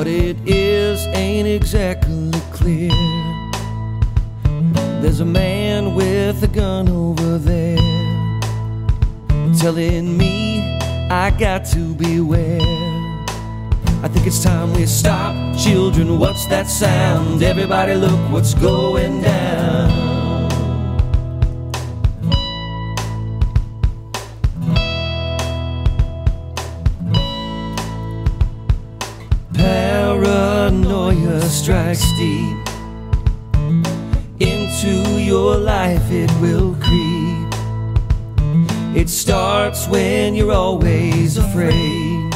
What it is ain't exactly clear. There's a man with a gun over there telling me I got to beware. I think it's time we stop. Children, what's that sound? Everybody look what's going down. Paranoia strikes deep into your life, it will creep. It starts when you're always afraid.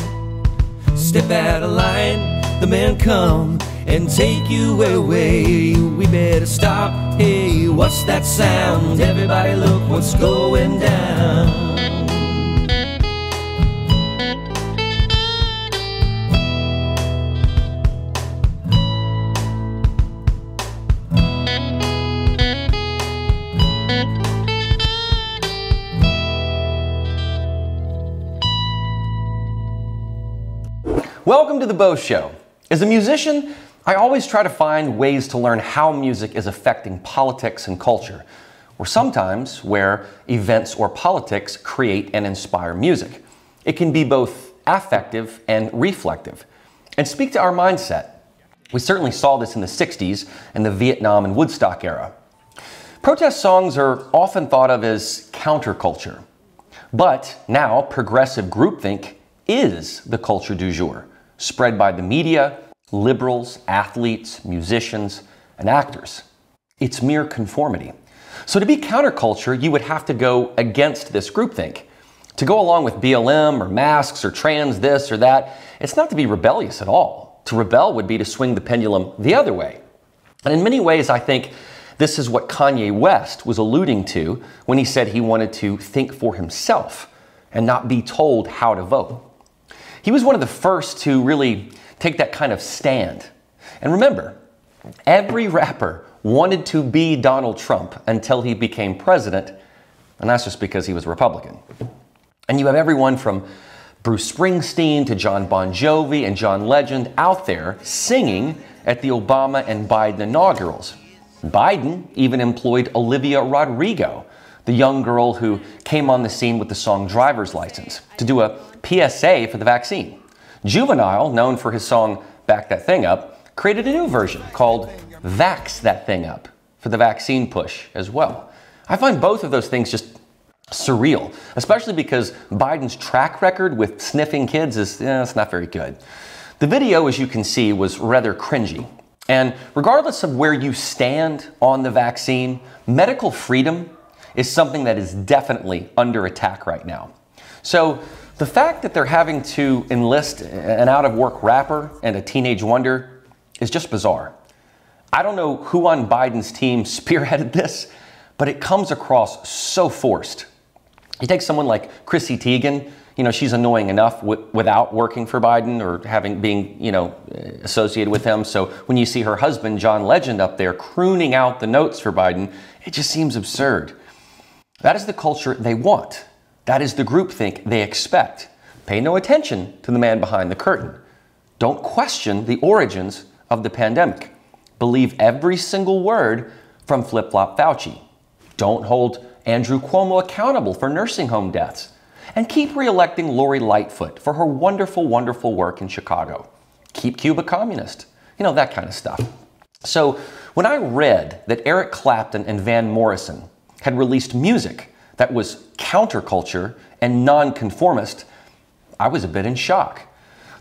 Step out of line, the men come and take you away. We better stop. Hey, what's that sound? Everybody look what's going down. Welcome to the Beau Show. As a musician, I always try to find ways to learn how music is affecting politics and culture, or sometimes where events or politics create and inspire music. It can be both affective and reflective, and speak to our mindset. We certainly saw this in the 60s and the Vietnam and Woodstock era. Protest songs are often thought of as counterculture, but now progressive groupthink is the culture du jour, spread by the media, liberals, athletes, musicians, and actors. It's mere conformity. So to be counterculture, you would have to go against this groupthink. To go along with BLM or masks or trans this or that, it's not to be rebellious at all. To rebel would be to swing the pendulum the other way. And in many ways, I think this is what Kanye West was alluding to when he said he wanted to think for himself and not be told how to vote. He was one of the first to really take that kind of stand. And remember, every rapper wanted to be Donald Trump until he became president, and that's just because he was Republican. And you have everyone from Bruce Springsteen to John Bon Jovi and John Legend out there singing at the Obama and Biden inaugurals. Biden even employed Olivia Rodrigo, the young girl who came on the scene with the song Driver's License, to do a PSA for the vaccine. Juvenile, known for his song Back That Thing Up, created a new version called Vax That Thing Up for the vaccine push as well. I find both of those things just surreal, especially because Biden's track record with sniffing kids is it's not very good. The video, as you can see, was rather cringy. And regardless of where you stand on the vaccine, medical freedom is something that is definitely under attack right now. So the fact that they're having to enlist an out-of-work rapper and a teenage wonder is just bizarre. I don't know who on Biden's team spearheaded this, but it comes across so forced. You take someone like Chrissy Teigen, she's annoying enough without working for Biden or being associated with him. So when you see her husband, John Legend, up there crooning out the notes for Biden, it just seems absurd. That is the culture they want. That is the groupthink they expect. Pay no attention to the man behind the curtain. Don't question the origins of the pandemic. Believe every single word from Flip-Flop Fauci. Don't hold Andrew Cuomo accountable for nursing home deaths. And keep re-electing Lori Lightfoot for her wonderful, wonderful work in Chicago. Keep Cuba communist. That kind of stuff. So when I read that Eric Clapton and Van Morrison had released music that was counterculture and non-conformist, I was a bit in shock.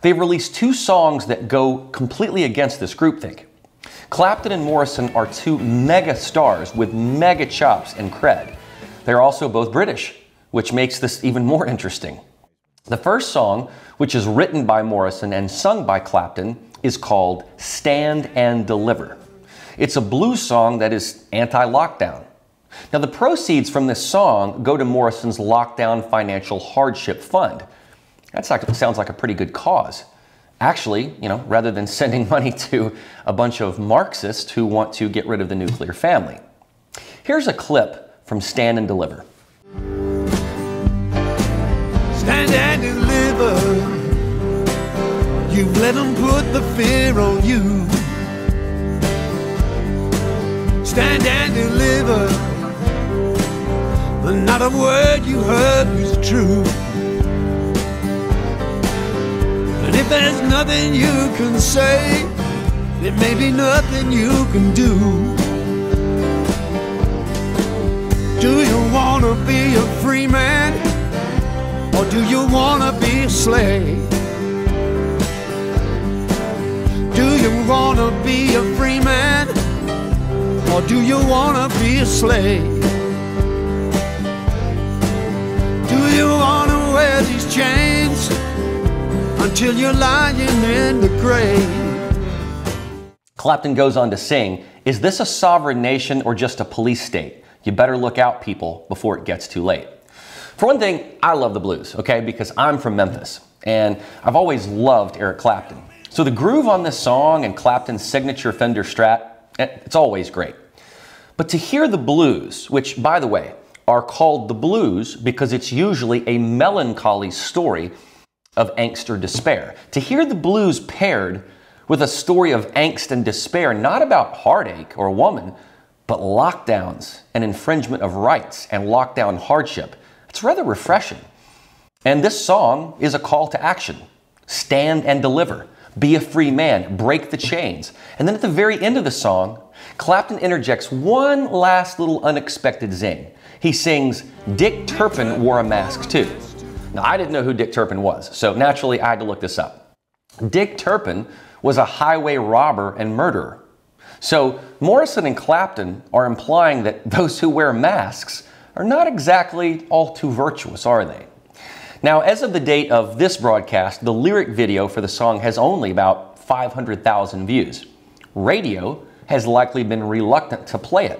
They've released two songs that go completely against this groupthink. Clapton and Morrison are two mega stars with mega chops and cred. They're also both British, which makes this even more interesting. The first song, which is written by Morrison and sung by Clapton, is called Stand and Deliver. It's a blues song that is anti-lockdown. Now, the proceeds from this song go to Morrison's Lockdown Financial Hardship Fund. That sounds like a pretty good cause. Actually, rather than sending money to a bunch of Marxists who want to get rid of the nuclear family. Here's a clip from Stand and Deliver. Stand and deliver. You've let them put the fear on you. Stand and deliver, but not a word you heard was true. And if there's nothing you can say, there may be nothing you can do. Do you want to be a free man, or do you want to be a slave? Do you want to be a free man, or do you want to be a slave? Do you want to wear these chains until you're lying in the grave? Clapton goes on to sing, "Is this a sovereign nation or just a police state? You better look out, people, before it gets too late." For one thing, I love the blues, okay, because I'm from Memphis, and I've always loved Eric Clapton. So the groove on this song and Clapton's signature Fender Strat, it's always great. But to hear the blues, which, by the way, are called the blues because it's usually a melancholy story of angst or despair. To hear the blues paired with a story of angst and despair, not about heartache or a woman, but lockdowns and infringement of rights and lockdown hardship, it's rather refreshing. And this song is a call to action. Stand and deliver. Be a free man. Break the chains. And then at the very end of the song, Clapton interjects one last little unexpected zing. He sings, "Dick Turpin wore a mask too." Now, I didn't know who Dick Turpin was, so naturally I had to look this up. Dick Turpin was a highway robber and murderer. So Morrison and Clapton are implying that those who wear masks are not exactly all too virtuous, are they? Now, as of the date of this broadcast, the lyric video for the song has only about 500,000 views. Radio has likely been reluctant to play it.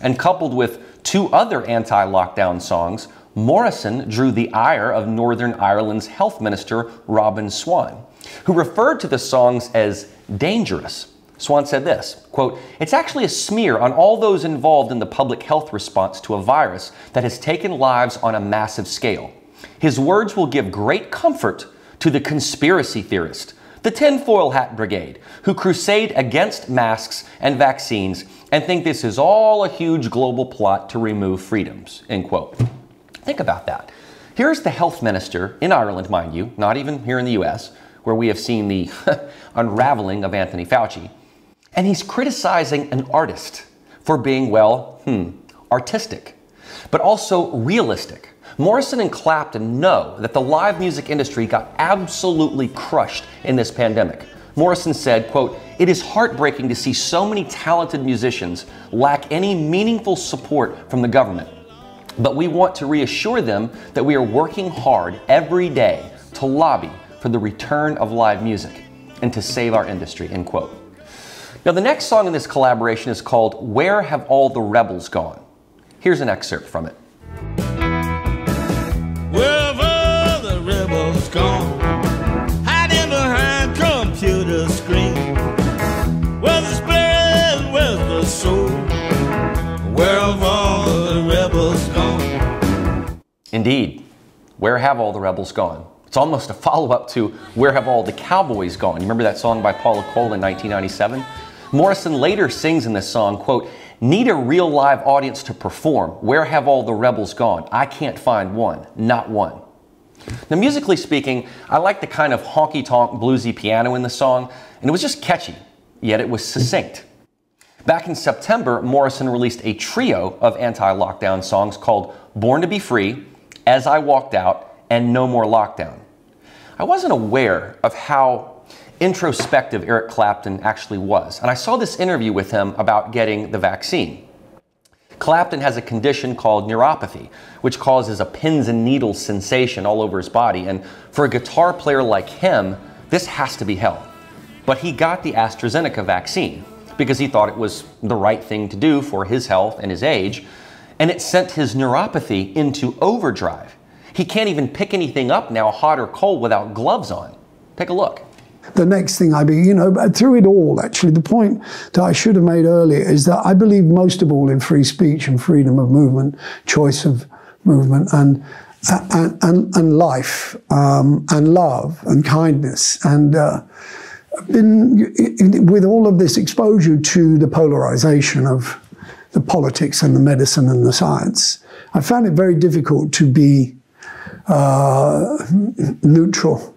And coupled with two other anti-lockdown songs, Morrison drew the ire of Northern Ireland's health minister, Robin Swan, who referred to the songs as dangerous. Swan said this, quote, "It's actually a smear on all those involved in the public health response to a virus that has taken lives on a massive scale. His words will give great comfort to the conspiracy theorist, the tinfoil hat brigade, who crusade against masks and vaccines and think this is all a huge global plot to remove freedoms," end quote. Think about that. Here's the health minister in Ireland, mind you, not even here in the US, where we have seen the unraveling of Anthony Fauci. And he's criticizing an artist for being, well, artistic, but also realistic. Morrison and Clapton know that the live music industry got absolutely crushed in this pandemic. Morrison said, quote, "It is heartbreaking to see so many talented musicians lack any meaningful support from the government. But we want to reassure them that we are working hard every day to lobby for the return of live music and to save our industry," end quote. Now, the next song in this collaboration is called "Where Have All the Rebels Gone?" Here's an excerpt from it. Where have all the rebels gone? Hiding behind computer screen. Where's the spirit? Where's the soul? Where have all the rebels gone? Indeed, where have all the rebels gone? It's almost a follow-up to "Where Have All the Cowboys Gone?" You remember that song by Paula Cole in 1997? Morrison later sings in this song, quote, "Need a real live audience to perform. Where have all the rebels gone? I can't find one, not one." Now, musically speaking, I like the kind of honky-tonk bluesy piano in the song, and it was just catchy, yet it was succinct. Back in September, Morrison released a trio of anti-lockdown songs called "Born to Be Free," "As I Walked Out," and "No More Lockdown." I wasn't aware of how introspective Eric Clapton actually was, and I saw this interview with him about getting the vaccine. Clapton has a condition called neuropathy, which causes a pins and needles sensation all over his body, and for a guitar player like him, this has to be hell. But he got the AstraZeneca vaccine because he thought it was the right thing to do for his health and his age, and it sent his neuropathy into overdrive. He can't even pick anything up now, hot or cold, without gloves on. Take a look. The next thing through it all, actually, the point that I should have made earlier is that I believe most of all in free speech and freedom of movement, choice of movement. And and life, and love and kindness. And with all of this exposure to the polarization of the politics and the medicine and the science, I found it very difficult to be neutral,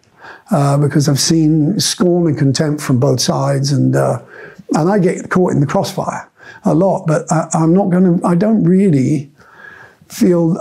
because I've seen scorn and contempt from both sides, and I get caught in the crossfire a lot. But I don't really feel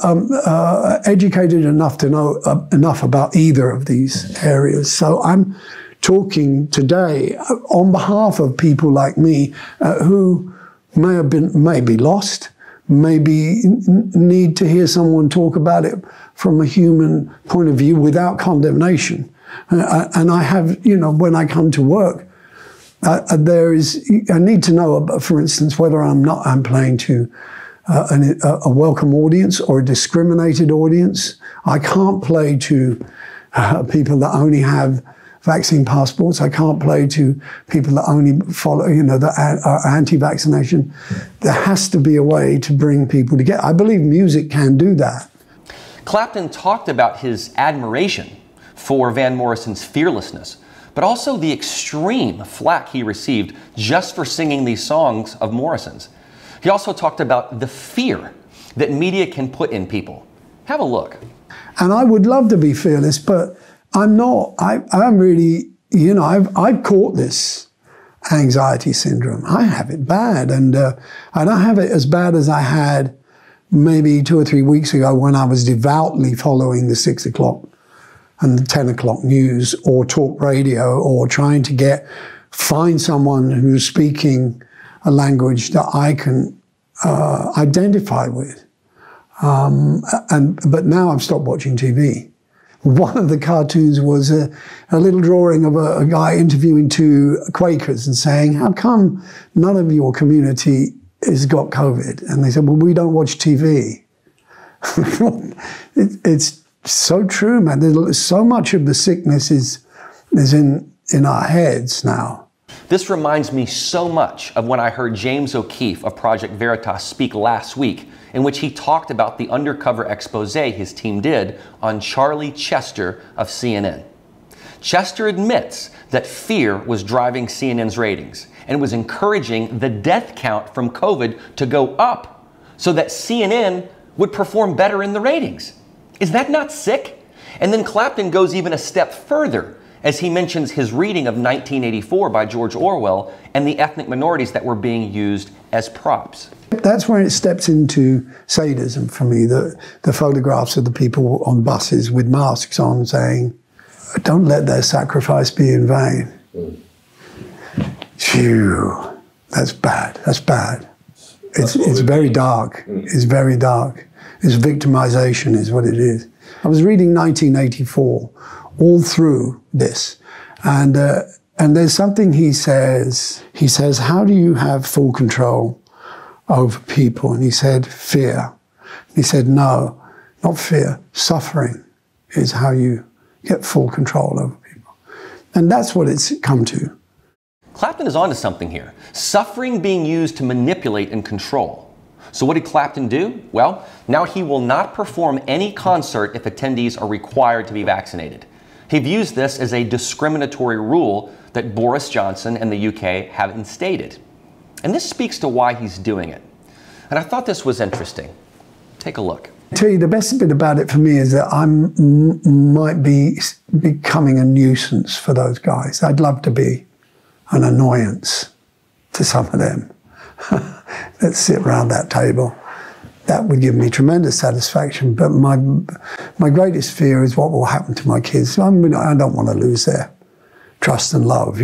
educated enough to know enough about either of these areas. So I'm talking today on behalf of people like me who may be lost, maybe need to hear someone talk about it from a human point of view without condemnation. And I have, when I come to work, I need to know, for instance, whether I'm playing to a welcome audience or a discriminated audience. I can't play to people that only have vaccine passports. I can't play to people that only follow, that are anti-vaccination. There has to be a way to bring people together. I believe music can do that. Clapton talked about his admiration for Van Morrison's fearlessness, but also the extreme flack he received just for singing these songs of Morrison's. He also talked about the fear that media can put in people. Have a look. And I would love to be fearless, but I'm not. I'm really, I've caught this anxiety syndrome. I have it bad, and I don't have it as bad as I had maybe 2 or 3 weeks ago when I was devoutly following the 6 o'clock and the 10 o'clock news or talk radio, or trying to find someone who's speaking a language that I can identify with. But now I've stopped watching TV. One of the cartoons was a little drawing of a guy interviewing 2 Quakers and saying, how come none of your community has got COVID? And they said, well, we don't watch TV. It's so true, man. There's so much of the sickness is in our heads now. This reminds me so much of when I heard James O'Keefe of Project Veritas speak last week, in which he talked about the undercover expose his team did on Charlie Chester of CNN. Chester admits that fear was driving CNN's ratings and was encouraging the death count from COVID to go up so that CNN would perform better in the ratings. Is that not sick? And then Clapton goes even a step further as he mentions his reading of 1984 by George Orwell and the ethnic minorities that were being used as props. That's where it steps into sadism for me, the photographs of the people on buses with masks on saying, don't let their sacrifice be in vain. Phew, that's bad, that's bad. It's very dark, it's very dark. It's victimization is what it is. I was reading 1984 all through this, and there's something he says, how do you have full control over people? And he said, fear. And he said, no, not fear, suffering is how you get full control over people. And that's what it's come to. Clapton is onto something here. Suffering being used to manipulate and control. So what did Clapton do? Well, now he will not perform any concert if attendees are required to be vaccinated. He views this as a discriminatory rule that Boris Johnson and the UK have instated. And this speaks to why he's doing it. And I thought this was interesting. Take a look. I tell you, the best bit about it for me is that I might be becoming a nuisance for those guys. I'd love to be an annoyance to some of them. Let's sit around that table. That would give me tremendous satisfaction. But my greatest fear is what will happen to my kids. I don't want to lose their trust and love,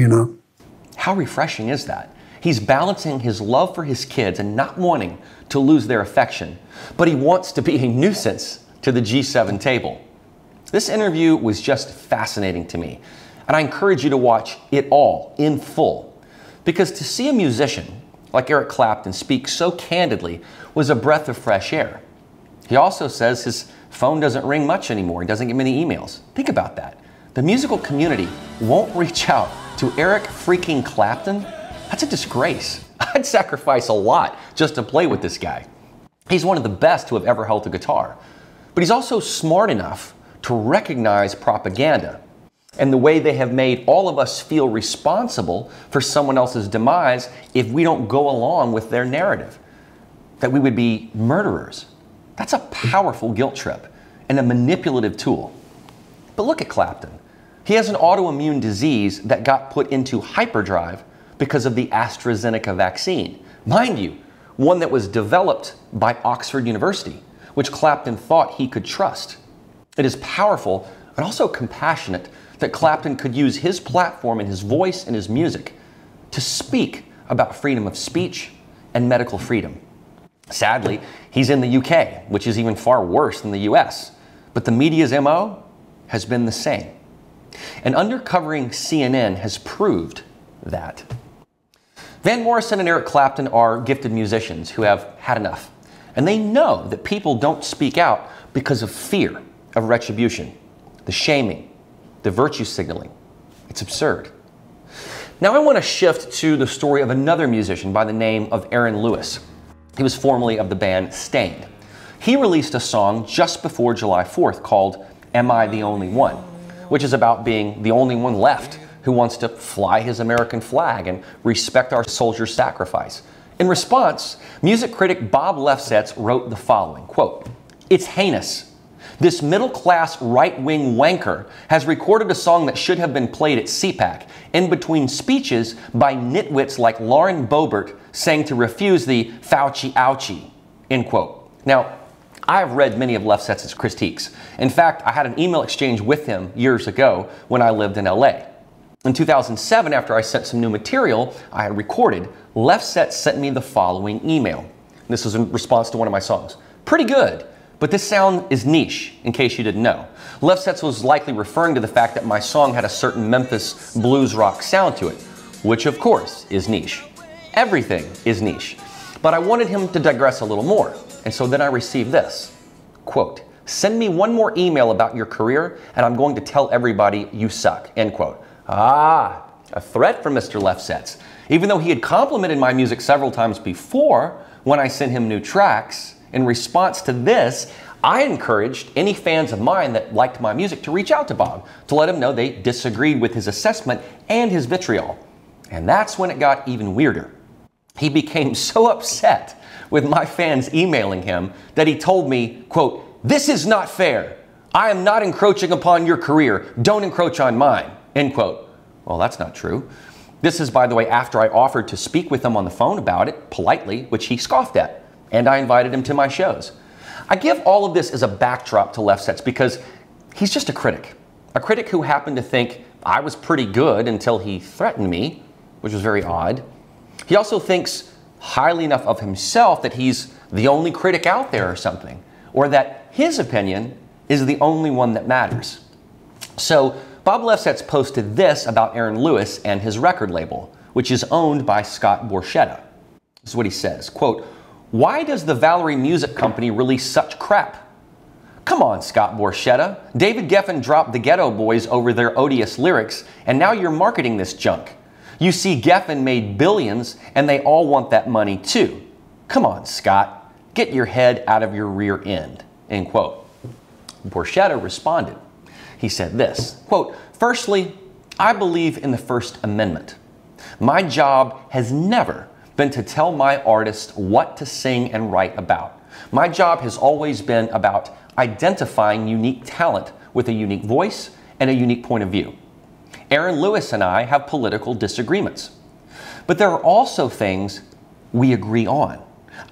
How refreshing is that? He's balancing his love for his kids and not wanting to lose their affection, but he wants to be a nuisance to the G7 table. This interview was just fascinating to me, and I encourage you to watch it all in full, because to see a musician like Eric Clapton speak so candidly was a breath of fresh air. He also says his phone doesn't ring much anymore. He doesn't get many emails. Think about that. The musical community won't reach out to Eric freaking Clapton. That's a disgrace. I'd sacrifice a lot just to play with this guy. He's one of the best to have ever held a guitar. but he's also smart enough to recognize propaganda and the way they have made all of us feel responsible for someone else's demise if we don't go along with their narrative, that we would be murderers. That's a powerful guilt trip and a manipulative tool. But look at Clapton. He has an autoimmune disease that got put into hyperdrive because of the AstraZeneca vaccine. Mind you, one that was developed by Oxford University, which Clapton thought he could trust. It is powerful and also compassionate that Clapton could use his platform and his voice and his music to speak about freedom of speech and medical freedom. Sadly, he's in the UK, which is even far worse than the US, but the media's MO has been the same. And undercovering CNN has proved that. Van Morrison and Eric Clapton are gifted musicians who have had enough. And they know that people don't speak out because of fear of retribution, the shaming, the virtue signaling. It's absurd. Now I want to shift to the story of another musician by the name of Aaron Lewis. He was formerly of the band Stained. He released a song just before July 4th called Am I the Only One?, which is about being the only one left who wants to fly his American flag and respect our soldiers' sacrifice. In response, music critic Bob Lefsetz wrote the following, quote, "It's heinous. This middle-class right-wing wanker has recorded a song that should have been played at CPAC in between speeches by nitwits like Lauren Boebert saying to refuse the Fauci ouchie," end quote. Now, I have read many of Lefsetz's critiques. In fact, I had an email exchange with him years ago when I lived in LA. In 2007, after I sent some new material I had recorded, Lefsetz sent me the following email. This was in response to one of my songs. "Pretty good, but this sound is niche, in case you didn't know." Lefsetz was likely referring to the fact that my song had a certain Memphis blues rock sound to it, which of course is niche. Everything is niche. But I wanted him to digress a little more, and so then I received this, quote, "Send me one more email about your career and I'm going to tell everybody you suck," end quote. Ah, a threat from Mr. Lefsetz. Even though he had complimented my music several times before when I sent him new tracks, in response to this, I encouraged any fans of mine that liked my music to reach out to Bob to let him know they disagreed with his assessment and his vitriol. And that's when it got even weirder. He became so upset with my fans emailing him that he told me, quote, "This is not fair. I am not encroaching upon your career. Don't encroach on mine," end quote. Well, that's not true. This is, by the way, after I offered to speak with him on the phone about it, politely, which he scoffed at, and I invited him to my shows. I give all of this as a backdrop to Lefsetz because he's just a critic who happened to think I was pretty good until he threatened me, which was very odd. He also thinks highly enough of himself that he's the only critic out there or something, or that his opinion is the only one that matters. So Bob Lefsetz posted this about Aaron Lewis and his record label, which is owned by Scott Borchetta. This is what he says, quote, "Why does the Valerie Music Company release such crap? Come on, Scott Borchetta. David Geffen dropped the Ghetto Boys over their odious lyrics, and now you're marketing this junk. You see, Geffen made billions, and they all want that money too. Come on, Scott. Get your head out of your rear end," end quote. Borchetta responded. He said this, quote, "Firstly, I believe in the First Amendment. My job has never been to tell my artists what to sing and write about. My job has always been about identifying unique talent with a unique voice and a unique point of view. Aaron Lewis and I have political disagreements, but there are also things we agree on.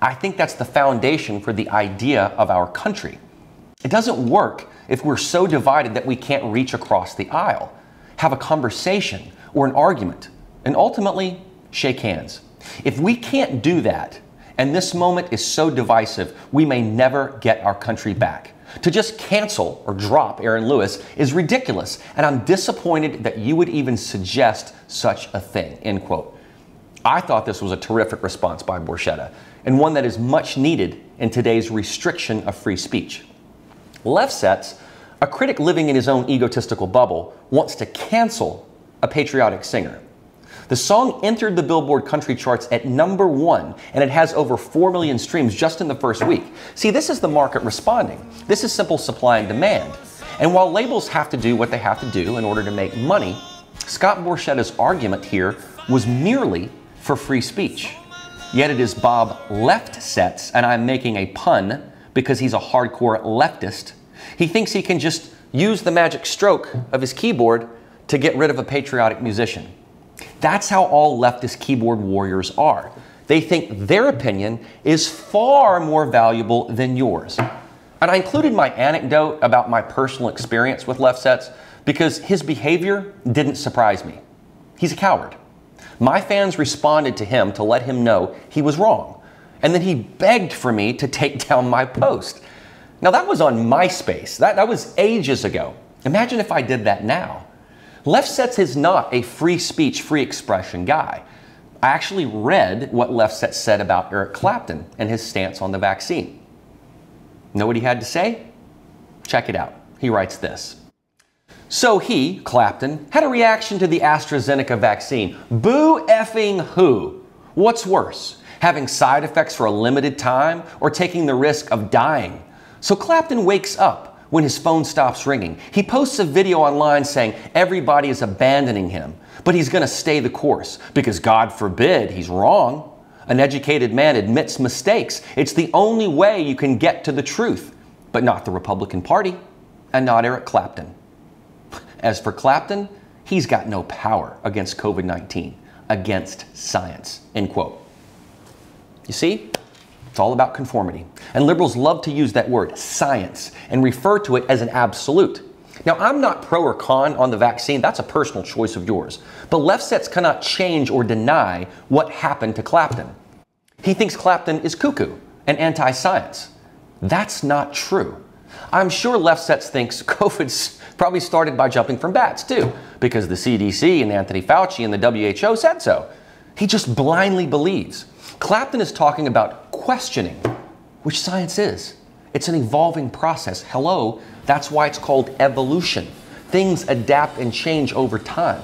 I think that's the foundation for the idea of our country. It doesn't work if we're so divided that we can't reach across the aisle, have a conversation or an argument, and ultimately shake hands. If we can't do that, and this moment is so divisive, we may never get our country back. To just cancel or drop Aaron Lewis is ridiculous, and I'm disappointed that you would even suggest such a thing," end quote. I thought this was a terrific response by Borchetta, and one that is much needed in today's restriction of free speech. Lefsetz, a critic living in his own egotistical bubble, wants to cancel a patriotic singer. The song entered the Billboard country charts at #1, and it has over 4 million streams just in the first week. See, this is the market responding. This is simple supply and demand. And while labels have to do what they have to do in order to make money, Scott Borchetta's argument here was merely for free speech. Yet it is Bob Lefsetz, and I'm making a pun because he's a hardcore leftist. He thinks he can just use the magic stroke of his keyboard to get rid of a patriotic musician. That's how all leftist keyboard warriors are. They think their opinion is far more valuable than yours. And I included my anecdote about my personal experience with Lefsetz because his behavior didn't surprise me. He's a coward. My fans responded to him to let him know he was wrong. And then he begged for me to take down my post. Now that was on MySpace. That was ages ago. Imagine if I did that now. Lefsetz is not a free speech, free expression guy. I actually read what Lefsetz said about Eric Clapton and his stance on the vaccine. Know what he had to say? Check it out. He writes this. So he, Clapton, had a reaction to the AstraZeneca vaccine. Boo effing who? What's worse, having side effects for a limited time or taking the risk of dying? So Clapton wakes up when his phone stops ringing. He posts a video online saying everybody is abandoning him, but he's going to stay the course because God forbid he's wrong. An educated man admits mistakes. It's the only way you can get to the truth, but not the Republican Party and not Eric Clapton. As for Clapton, he's got no power against COVID-19, against science, end quote. You see? It's all about conformity. And liberals love to use that word, science, and refer to it as an absolute. Now, I'm not pro or con on the vaccine. That's a personal choice of yours. But Lefsetz cannot change or deny what happened to Clapton. He thinks Clapton is cuckoo and anti-science. That's not true. I'm sure Lefsetz thinks COVID's probably started by jumping from bats too, because the CDC and Anthony Fauci and the WHO said so. He just blindly believes. Clapton is talking about questioning, which science is. It's an evolving process. Hello, that's why it's called evolution. Things adapt and change over time.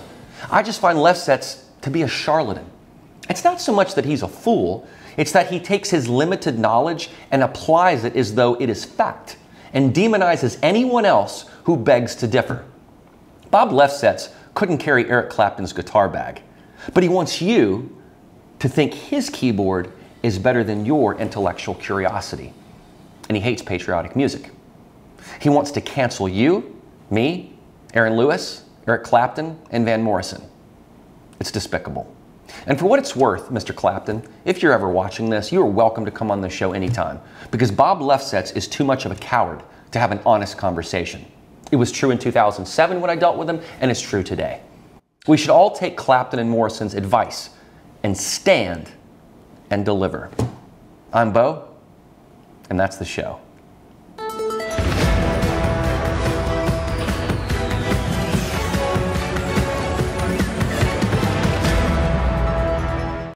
I just find Lefsetz to be a charlatan. It's not so much that he's a fool, it's that he takes his limited knowledge and applies it as though it is fact, and demonizes anyone else who begs to differ. Bob Lefsetz couldn't carry Eric Clapton's guitar bag, but he wants you to think his keyboard is better than your intellectual curiosity. And he hates patriotic music. He wants to cancel you, me, Aaron Lewis, Eric Clapton, and Van Morrison. It's despicable. And for what it's worth, Mr. Clapton, if you're ever watching this, you are welcome to come on the show anytime, because Bob Lefsetz is too much of a coward to have an honest conversation. It was true in 2007 when I dealt with him, and it's true today. We should all take Clapton and Morrison's advice and stand and deliver. I'm Beau, and that's the show.